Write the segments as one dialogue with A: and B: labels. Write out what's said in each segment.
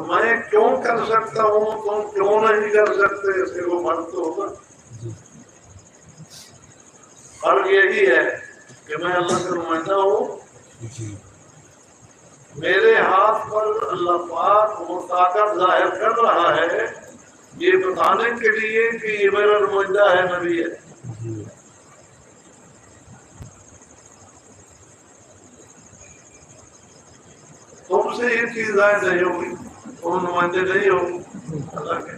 A: تو میں کیوں کر سکتا ہوں تم کیوں نہیں کر سکتے، اس کے وہ فرق تو ہوگا. فرق یہی ہے کہ میں اللہ کا نمائندہ ہوں، میرے ہاتھ پر اللہ پاک وہ طاقت ظاہر کر رہا ہے یہ بتانے کے لیے کہ یہ میرا نمائندہ ہے، نبی ہے. تم سے یہ چیز ظاہر نہیں ہوگی، تم نمائندے نہیں ہو اللہ کے.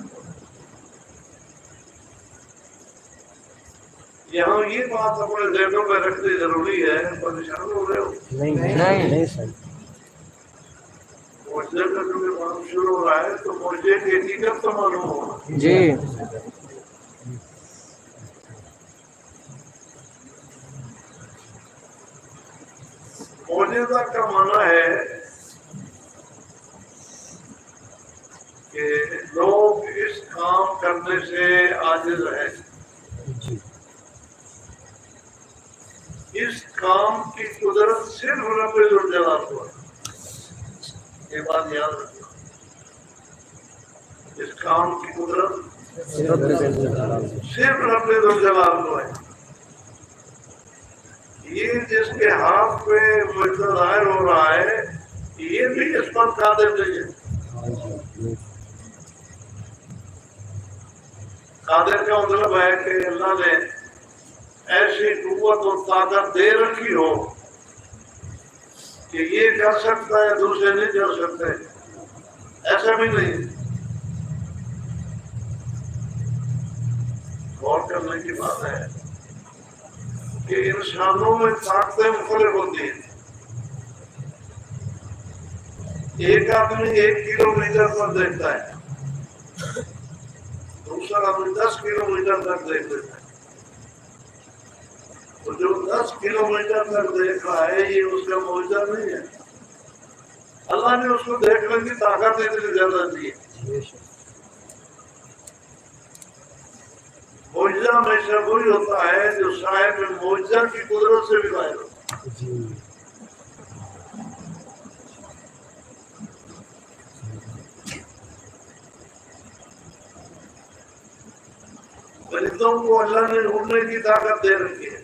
A: یہاں یہ بات اپنے ذہنوں میں رکھنی ضروری ہے. پریشان ہو رہے ہو؟
B: نہیں سر.
A: معجزے کا جو معلوم شروع ہو رہا ہے تو معجزے کی حقیقت تو معلوم ہوگا.
B: جی
A: معجزہ کا معنی ہے کہ لوگ اس کام کرنے سے عاجز ہیں. اس کام کی قدرت صرف رب ذوالجلال کو ہے. یہ بات یاد رکھنا، اس کام کی قدرت صرف رب ذوالجلال کو ہے. یہ جس کے ہاتھ پہ معجزہ ظاہر ہو رہا ہے یہ بھی اس پر قادر نہیں ہے. قادر کا مطلب ہے کہ اللہ نے ایسی قوت اور طاقت دے رکھی ہو کہ یہ کر سکتا ہے دوسرے نہیں کر سکتے، ایسا بھی نہیں. غور کرنے کی بات ہے کہ انسانوں میں طاقتیں مختلف ہوتی ہیں. ایک آدمی 1 کلومیٹر پر دیکھتا ہے، دوسرا آدمی 10 کلومیٹر تک دیکھ لیتا ہے. تو جو 10 کلومیٹر تک دیکھ رہا ہے یہ اس کا معجزہ نہیں ہے. اللہ نے اس کو دیکھنے کی طاقت اتنی زیادہ دی ہے. معجزہ ہمیشہ وہی ہوتا ہے جو صاحب معجزہ کی قدرت سے بھی ظاہر ہوتا ہے. فرشتوں کو اللہ نے اڑنے کی طاقت دے رکھی ہے.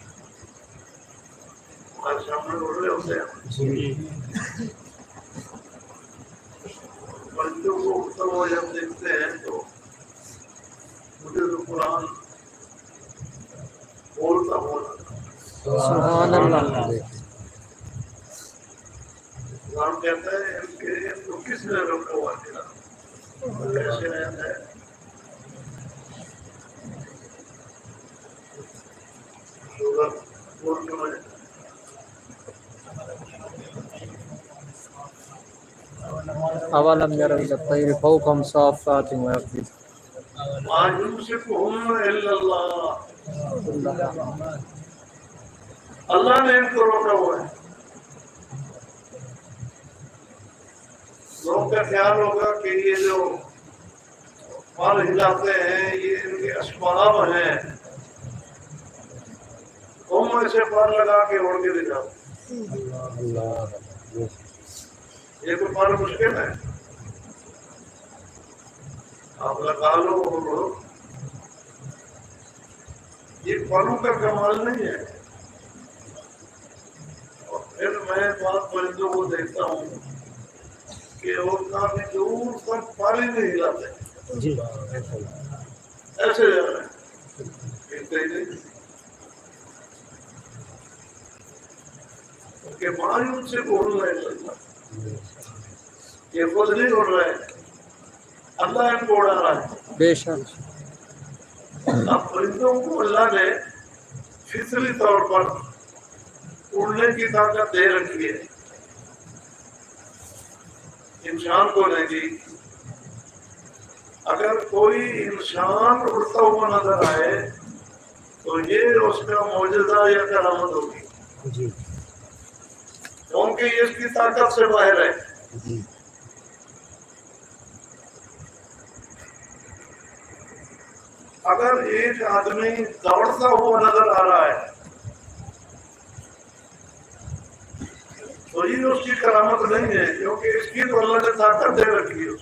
A: ہمارے سامنے اڑ رہے ہوتے ہیں، فرشتوں کو اڑتا ہوا جب دیکھتے ہیں تو مجھے تو قرآن بولتا ہوا
B: سبحان اللہ.
A: قرآن کہتا ہے کہ ان کو کس نے روکا ہوا تھا، کیسے آیت ہے.
B: اولم يروا الى الطير فوقهم صافات ويقبضن
A: ما يمسكهن الا اللہ. اللہ نے ان کو روکا ہوا ہے. لوگوں کا خیال ہوگا کہ یہ جو پال ہلاتے ہیں یہ ان کے اسباب ہیں، تم ایسے پر لگا کے اڑ کے دکھاؤ. یہ کوئی پر مشکل ہے، آپ لگا لو اڑو. یہ پروں کا کمال نہیں ہے. اور پھر میں بات پرندوں کو دیکھتا ہوں کہ وہ کافی دور تک پر ہی نہیں ہلاتے، ایسے جا رہے ہیں کہ معلوم سے بول رہے ہیں. یہ خود نہیں اڑ رہے، اللہ ان کو اڑا رہا ہے.
B: بے شک.
A: اب پرندوں کو اللہ نے فطری طور پر اڑنے کی طاقت دے رکھی ہے، انسان کو نہیں دی. اگر کوئی انسان اڑتا ہوا نظر آئے تو یہ اس کا معجزہ یا کرامت ہوگی، کیونکہ یہ اس کی طاقت سے باہر ہے. اگر ایک آدمی دوڑتا ہوا نظر آ رہا ہے تو یہ اس کی کرامت نہیں ہے، کیونکہ اس کی تو اللہ نے طاقت دے رکھی ہے.